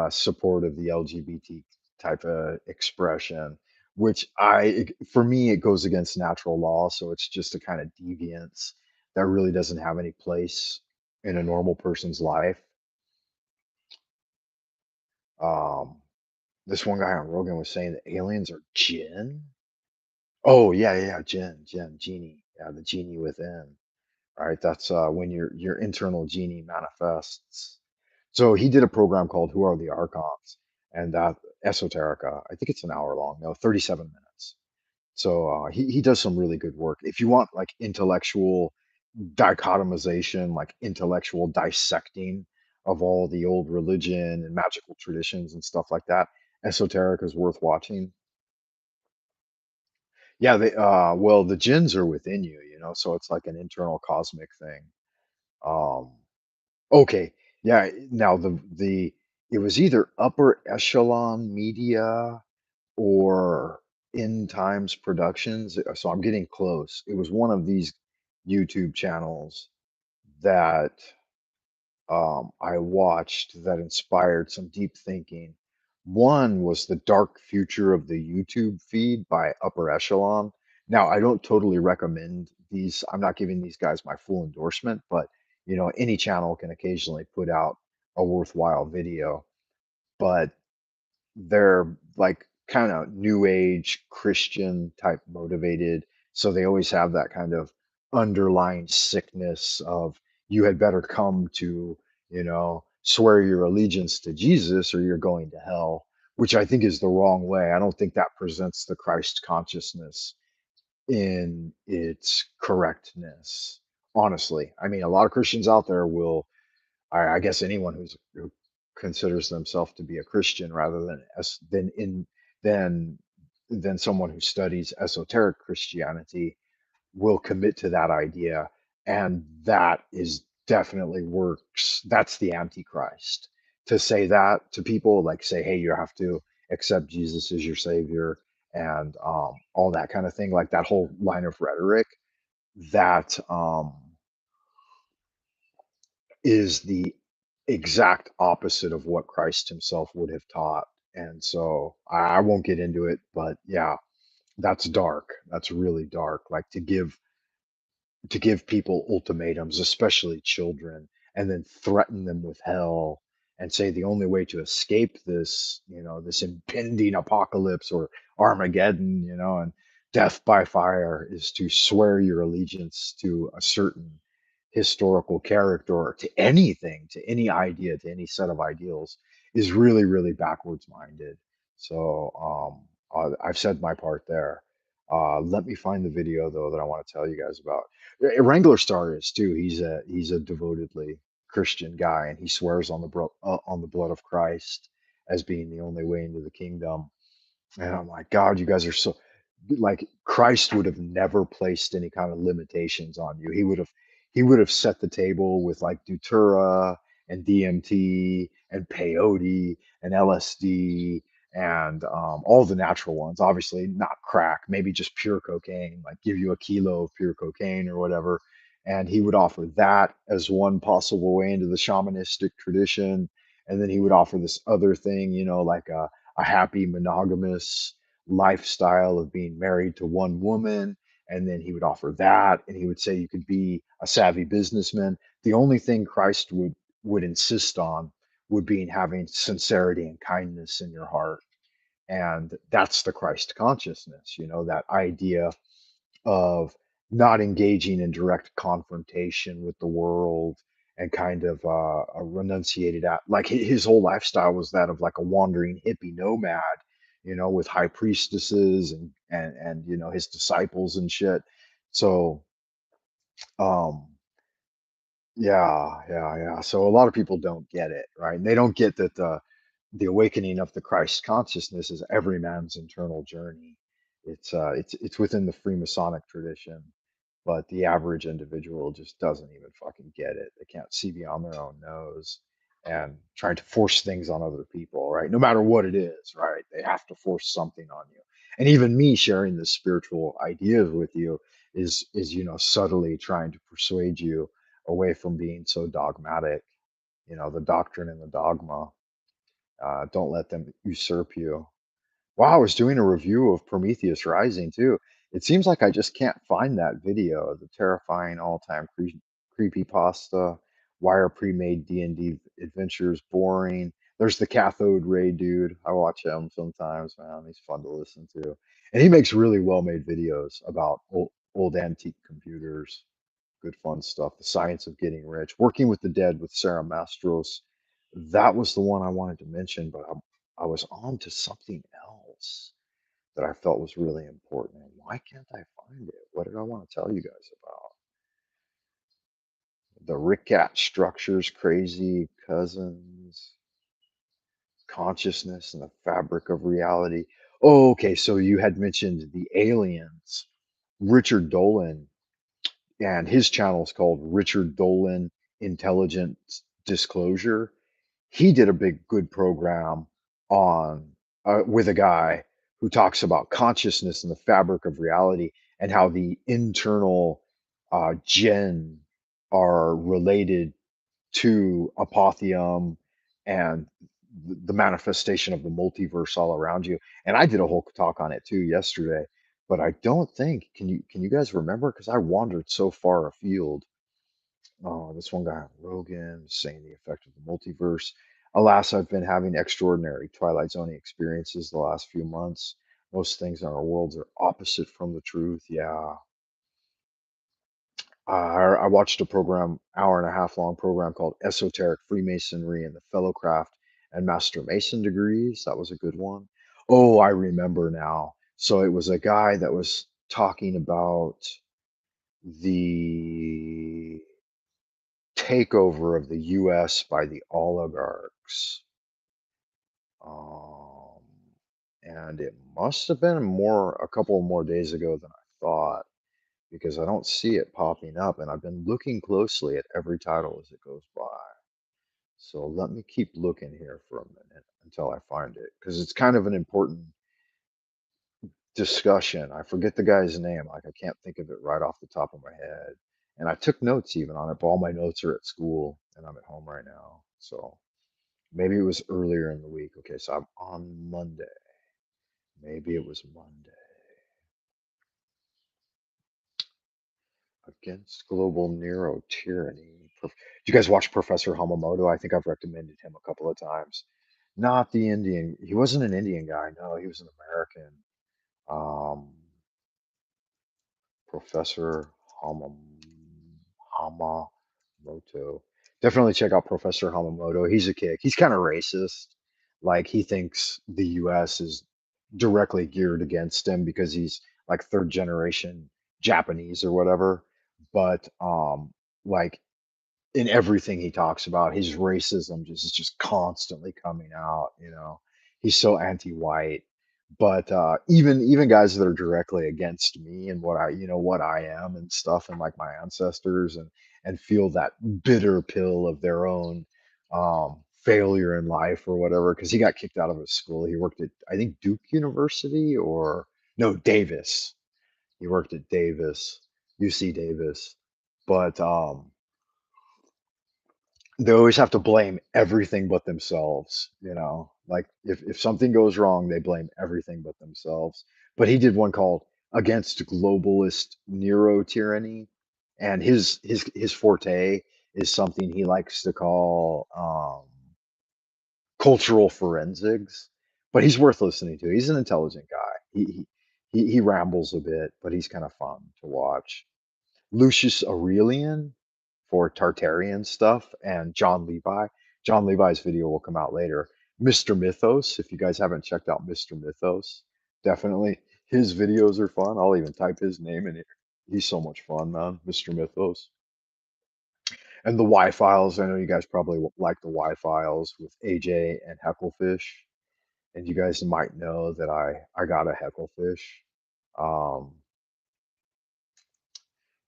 support of the LGBT type of expression, which for me, it goes against natural law. So it's just a kind of deviance that really doesn't have any place in a normal person's life. Um, this one guy on Rogan was saying that aliens are jinn. Oh yeah, yeah, yeah, jinn, genie. Yeah, the genie within. All right, that's when your internal genie manifests. So he did a program called "Who Are the Archons?" and that Esoterica. I think it's an hour long. No, 37 minutes. So he does some really good work. If you want like intellectual dichotomization, like intellectual dissecting of all the old religion and magical traditions and stuff like that, Esoterica is worth watching. Yeah, well, the jinns are within you, so it's like an internal cosmic thing. Um, Okay. Yeah. Now the it was either Upper Echelon Media or End Times Productions. So I'm getting close. It was one of these YouTube channels that I watched that inspired some deep thinking. One was The Dark Future of the YouTube Feed by Upper Echelon. Now, I don't totally recommend these. I'm not giving these guys my full endorsement, but any channel can occasionally put out a worthwhile video. But they're like kind of new age Christian type motivated. So they always have that kind of underlying sickness of you had better come to, swear your allegiance to Jesus or you're going to hell, which I think is the wrong way. I don't think that presents the Christ consciousness in its correctness. Honestly, I mean, a lot of Christians out there will I guess anyone who considers themselves to be a Christian rather than es- than in than than someone who studies esoteric Christianity will commit to that idea, and that is definitely works. That's the Antichrist. To say that to people, like say, hey, you have to accept Jesus as your savior and all that kind of thing, like that whole line of rhetoric, that is the exact opposite of what Christ himself would have taught. And so I won't get into it, but yeah, that's dark. That's really dark. Like to give people ultimatums, especially children, and then threaten them with hell and say the only way to escape this, this impending apocalypse or Armageddon, and death by fire is to swear your allegiance to a certain historical character or to anything, to any idea, to any set of ideals is really, really backwards minded. So I've said my part there. Let me find the video though that I want to tell you guys about. Wranglerstar is too. He's a devotedly Christian guy, and he swears on the blood of Christ as being the only way into the kingdom. And I'm like, God, you guys are so like Christ would have never placed any kind of limitations on you. He would have set the table with like Datura and DMT and peyote and LSD and all the natural ones. Obviously, not crack, maybe just pure cocaine, like give you a kilo of pure cocaine or whatever. And he would offer that as one possible way into the shamanistic tradition. And then he would offer this other thing, like a happy monogamous lifestyle of being married to one woman. And then he would offer that, and he would say you could be a savvy businessman. The only thing Christ would insist on would be in having sincerity and kindness in your heart. And that's the Christ consciousness, that idea of not engaging in direct confrontation with the world and kind of a renunciated out like his whole lifestyle was that of like a wandering hippie nomad, with high priestesses and his disciples and shit. So um Yeah. So a lot of people don't get it, right? And they don't get that the awakening of the Christ consciousness is every man's internal journey. It's within the Freemasonic tradition, but the average individual just doesn't even fucking get it. They can't see beyond their own nose and trying to force things on other people, right? No matter what it is, right? They have to force something on you. And even me sharing the spiritual ideas with you is subtly trying to persuade you away from being so dogmatic. The doctrine and the dogma. Don't let them usurp you. Wow, I was doing a review of Prometheus Rising too. It seems like I just can't find that video. The terrifying all-time creepy pasta. Why are pre-made D&D adventures boring? There's the Cathode Ray Dude. I watch him sometimes, man. He's fun to listen to. And he makes really well-made videos about old antique computers. Good fun stuff. The Science of Getting Rich. Working with the Dead with Sarah Mastros. That was the one I wanted to mention, but I was on to something else that I felt was really important. And why can't I find it? What did I want to tell you guys about? The Rick-Cat structures, crazy cousins, consciousness, and the fabric of reality. Oh, okay. So you had mentioned the aliens. Richard Dolan, and his channel is called Richard Dolan Intelligence Disclosure. He did a big good program on with a guy who talks about consciousness and the fabric of reality and how the internal gen are related to apotheum and the manifestation of the multiverse all around you. And I did a whole talk on it too yesterday, but I don't think can you guys remember? Because I wandered so far afield. Oh, this one guy on Rogan saying the effect of the multiverse. Alas, I've been having extraordinary Twilight Zone experiences the last few months. Most things in our worlds are opposite from the truth. Yeah. I watched a program, hour and a half long program called Esoteric Freemasonry and the Fellowcraft and Master Mason degrees. That was a good one. Oh, I remember now. So it was a guy that was talking about the takeover of the US by the oligarchs. Um, and it must have been a couple more days ago than I thought because I don't see it popping up, and I've been looking closely at every title as it goes by. So let me keep looking here for a minute until I find it because it's kind of an important discussion. I forget the guy's name, like I can't think of it right off the top of my head. And I took notes even on it, but all my notes are at school and I'm at home right now. So maybe it was earlier in the week. Okay, so I'm on Monday. Maybe it was Monday. Against global neuro tyranny. Do you guys watch Professor Hamamoto? I think I've recommended him a couple of times. Not the Indian. He wasn't an Indian guy. No, he was an American. Um, Professor Hamamoto. Definitely check out Professor Hamamoto. He's a kick. He's kind of racist. Like he thinks the U.S. is directly geared against him because he's like third generation Japanese or whatever. But like in everything he talks about, his racism just is just constantly coming out. He's so anti-white. But even guys that are directly against me and what I am and stuff, and like my ancestors, and feel that bitter pill of their own failure in life or whatever, because he got kicked out of his school. He worked at, I think, Duke University, or no, Davis. He worked at Davis, UC Davis. But they always have to blame everything but themselves. Like if something goes wrong, they blame everything but themselves. But he did one called Against Globalist Neuro Tyranny, and his forte is something he likes to call cultural forensics. But he's worth listening to. He's an intelligent guy. He rambles a bit, but he's kind of fun to watch. Lucius Aurelian for Tartarian stuff, and Jon Levi. Jon Levi's video will come out later. Mr. Mythos, if you guys haven't checked out Mr. Mythos, definitely. His videos are fun. I'll even type his name in here. He's so much fun, man. Mr. Mythos. And the Y files, I know you guys probably like the Y files with AJ and Hecklefish. And you guys might know that I got a Hecklefish. Um,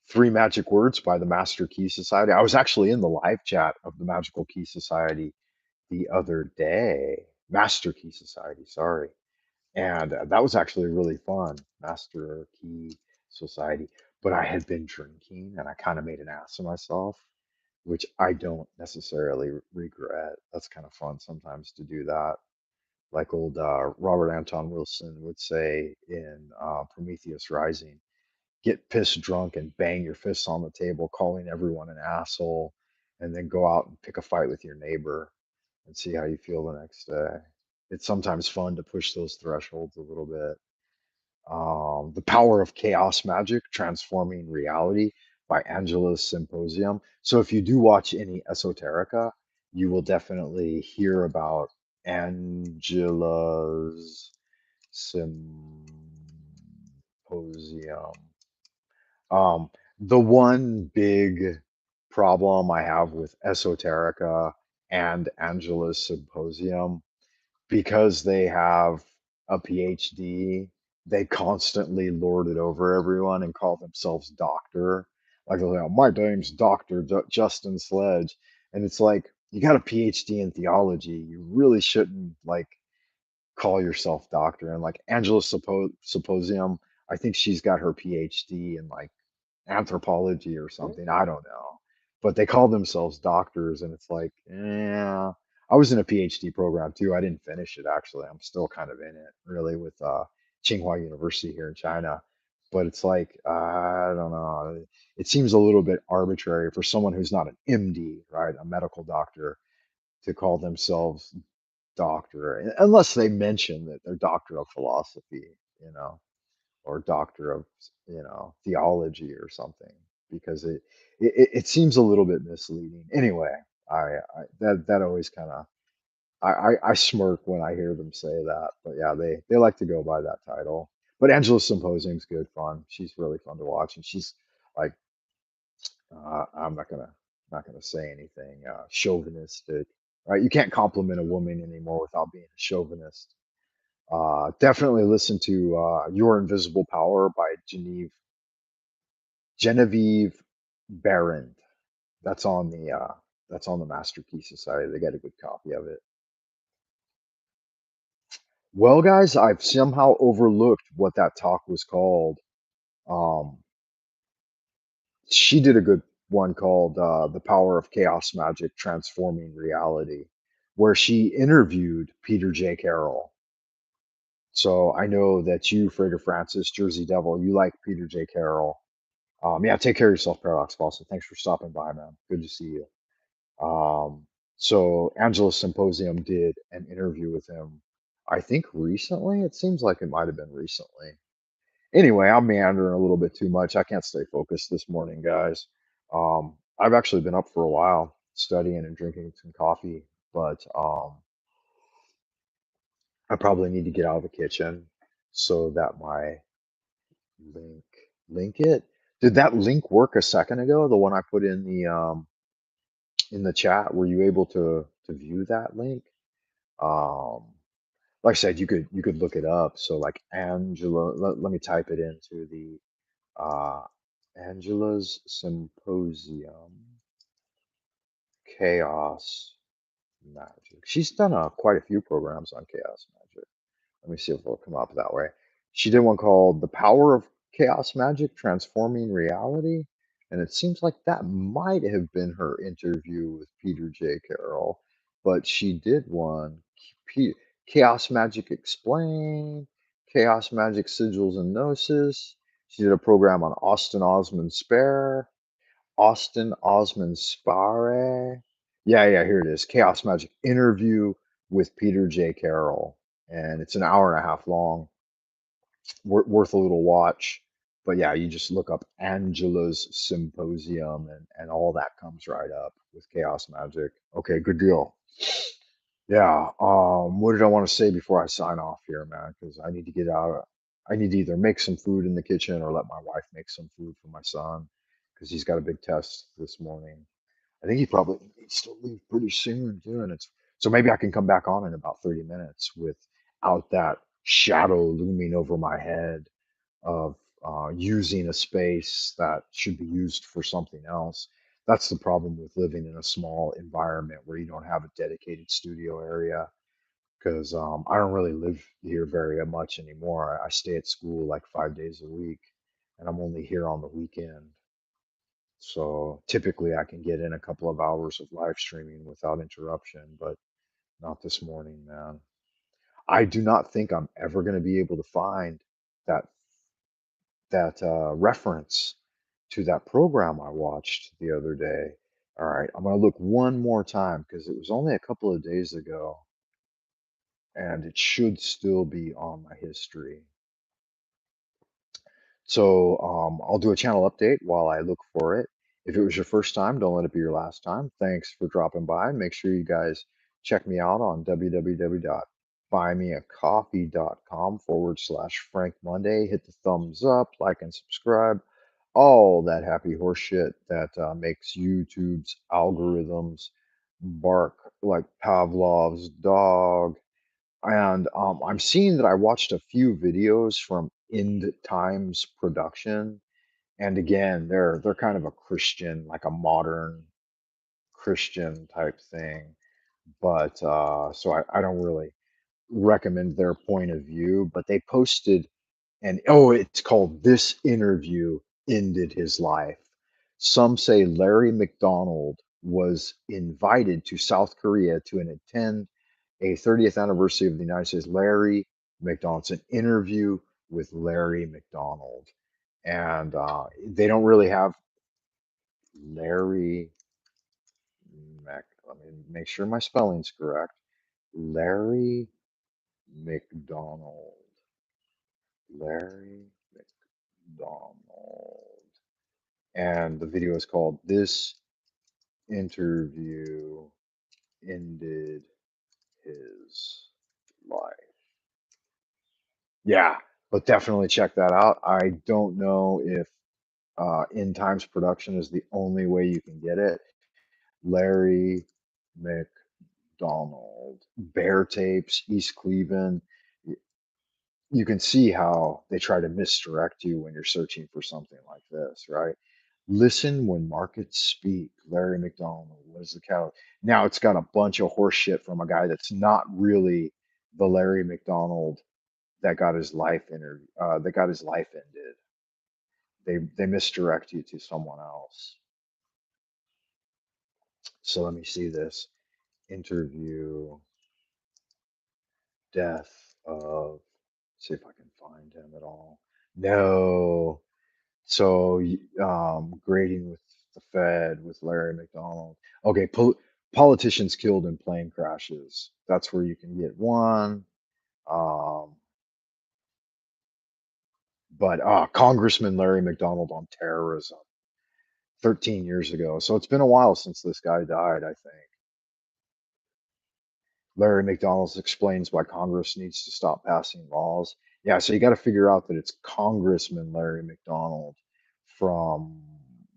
Three Magic Words by the Master Key Society. I was actually in the live chat of the Magical Key Society the other day. Master Key Society, sorry. And that was actually really fun. Master Key Society. But I had been drinking and I kind of made an ass of myself, which I don't necessarily regret. That's kind of fun sometimes to do that. Like old Robert Anton Wilson would say in Prometheus Rising, get pissed drunk and bang your fists on the table, calling everyone an asshole, and then go out and pick a fight with your neighbor and see how you feel the next day. It's sometimes fun to push those thresholds a little bit. The Power of Chaos Magic, Transforming Reality by Angela's Symposium. So if you do watch any Esoterica, you will definitely hear about Angela's Symposium. Um, the one big problem I have with Esoterica and Angela's Symposium, because they have a PhD, they constantly lord it over everyone and call themselves doctor. Like, they'll say, my name's Dr. Justin Sledge. And it's like, you got a PhD in theology. You really shouldn't like call yourself doctor. And like Angela Symposium, I think she's got her PhD in like anthropology or something. I don't know. But they call themselves doctors, and it's like, yeah. I was in a PhD program too. I didn't finish it actually. I'm still kind of in it, really, with Tsinghua University here in China. But it's like, I don't know. It seems a little bit arbitrary for someone who's not an MD, right, a medical doctor, to call themselves doctor, unless they mention that they're doctor of philosophy, you know, or doctor of, theology or something, because it seems a little bit misleading. Anyway, I that always kind of, I smirk when I hear them say that. But yeah, they like to go by that title. But Angela's Symposium's good fun. She's really fun to watch, and she's like, I'm not gonna say anything chauvinistic, right? You can't compliment a woman anymore without being a chauvinist. Definitely listen to Your Invisible Power by Genevieve Barron. That's on the Master Key Society. They got a good copy of it. Well, guys, I've somehow overlooked what that talk was called. Um, she did a good one called "The Power of Chaos Magic: Transforming Reality," where she interviewed Peter J. Carroll. So I know that you, Frater Francis, Jersey Devil, you like Peter J. Carroll. Yeah, take care of yourself, Paradox Boston. Thanks for stopping by, man. Good to see you. Um, so Angela Symposium did an interview with him, I think recently. It seems like it might have been recently. Anyway, I'm meandering a little bit too much. I can't stay focused this morning, guys. I've actually been up for a while studying and drinking some coffee, but I probably need to get out of the kitchen so that my link link it. Did that link work a second ago? The one I put in the chat. Were you able to view that link? Um, like I said, you could look it up. So like Angela, let me type it into the uh, Angela's Symposium Chaos Magic. She's done quite a few programs on chaos magic. Let me see if it'll come up that way. She did one called The Power of Chaos Magic: Transforming Reality. And it seems like that might have been her interview with Peter J. Carroll. But she did one, Chaos Magic Explained, Chaos Magic Sigils and Gnosis. She did a program on Austin Osman Spare. Yeah, here it is. Chaos Magic interview with Peter J. Carroll. And it's an hour and a half long, worth a little watch. But yeah, you just look up Angela's Symposium, and all that comes right up with Chaos Magic. Okay, good deal. Yeah, what did I want to say before I sign off here, man? Because I need to get out. I need to either make some food in the kitchen or let my wife make some food for my son because he's got a big test this morning. I think he probably needs to leave pretty soon too. And it's so maybe I can come back on in about 30 minutes without that shadow looming over my head of using a space that should be used for something else. That's the problem with living in a small environment where you don't have a dedicated studio area. Because I don't really live here very much anymore. I stay at school like 5 days a week, and I'm only here on the weekend. So typically I can get in a couple of hours of live streaming without interruption, but not this morning, man. I do not think I'm ever going to be able to find that reference to that program I watched the other day. All right, I'm going to look one more time because it was only a couple of days ago, and it should still be on my history. So I'll do a channel update while I look for it. If it was your first time, don't let it be your last time. Thanks for dropping by. Make sure you guys check me out on www.buymeacoffee.com/Frank Monday. Hit the thumbs up, like, and subscribe. All that happy horse shit that makes YouTube's algorithms bark like Pavlov's dog. And I'm seeing that I watched a few videos from End Times Production, and again, they're kind of a Christian, like a modern Christian type thing. But so I don't really recommend their point of view. But they posted, and oh, it's called "This Interview Ended His Life." Some say Larry McDonald was invited to South Korea to attend a 30th anniversary of the United States. Larry McDonald. It's an interview with Larry McDonald. And they don't really have Larry Let me make sure my spelling's correct. Larry McDonald. Larry McDonald. And the video is called "This Interview Ended His Life." Yeah, but definitely check that out. I don't know if In Times Production is the only way you can get it. Larry McDonald, Bear Tapes, East Cleveland. You can see how they try to misdirect you when you're searching for something like this, right? Listen when markets speak. Larry McDonald. What is the cow? Now it's got a bunch of horse shit from a guy that's not really the Larry McDonald that got his life ended. They misdirect you to someone else. So let me see this interview, death of, see if I can find him at all. No. So grading with the Fed with Larry McDonald. Okay, politicians killed in plane crashes. That's where you can get one. Um, but Congressman Larry McDonald on terrorism 13 years ago. So it's been a while since this guy died, I think. Larry McDonald explains why Congress needs to stop passing laws. Yeah, so you got to figure out that it's Congressman Larry McDonald from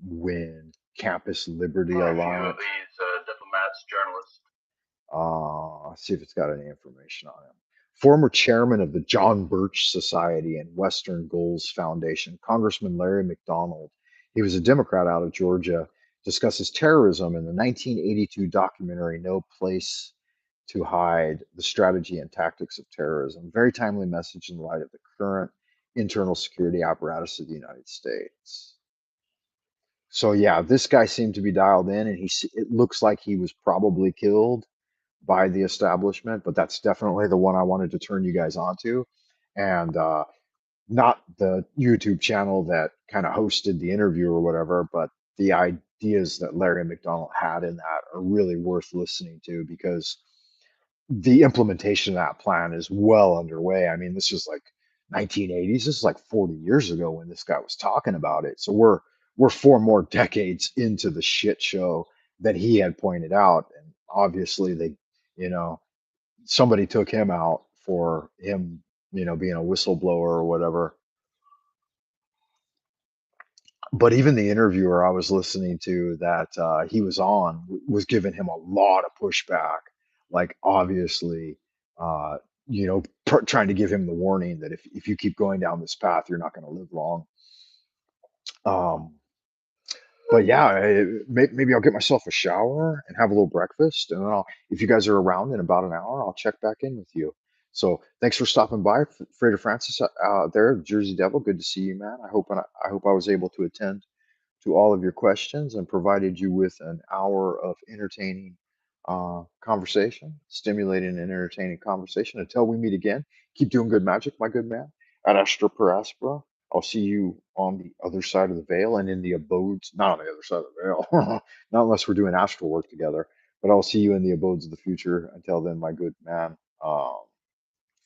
when Campus Liberty Alliance. These diplomats, journalists. See if it's got any information on him. Former chairman of the John Birch Society and Western Goals Foundation, Congressman Larry McDonald. He was a Democrat out of Georgia. Discusses terrorism in the 1982 documentary No Place to Hide: The Strategy and Tactics of Terrorism. Very timely message in light of the current internal security apparatus of the United States. So yeah, this guy seemed to be dialed in, and it looks like he was probably killed by the establishment, but that's definitely the one I wanted to turn you guys onto. And not the YouTube channel that kind of hosted the interview or whatever, but the ideas that Larry McDonald had in that are really worth listening to because the implementation of that plan is well underway. I mean, this is like 1980s. This is like 40 years ago when this guy was talking about it. So we're 4 more decades into the shit show that he had pointed out, and obviously they, you know, somebody took him out for him, being a whistleblower or whatever. But even the interviewer I was listening to that he was on was giving him a lot of pushback, like obviously, uh, trying to give him the warning that if you keep going down this path, you're not going to live long. Um, but yeah, maybe I'll get myself a shower and have a little breakfast, and then if you guys are around in about an hour, I'll check back in with you. So thanks for stopping by, Frater Francis out there, Jersey Devil. Good to see you, man. I hope I was able to attend to all of your questions and provided you with an hour of entertaining conversation, stimulating and entertaining conversation. Until we meet again, keep doing good magic, my good man. Ad Astra per Aspera. I'll see you on the other side of the veil and in the abodes, not on the other side of the veil, not unless we're doing astral work together, but I'll see you in the abodes of the future. Until then, my good man,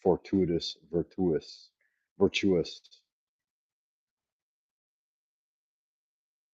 fortuitous, virtuous, virtuous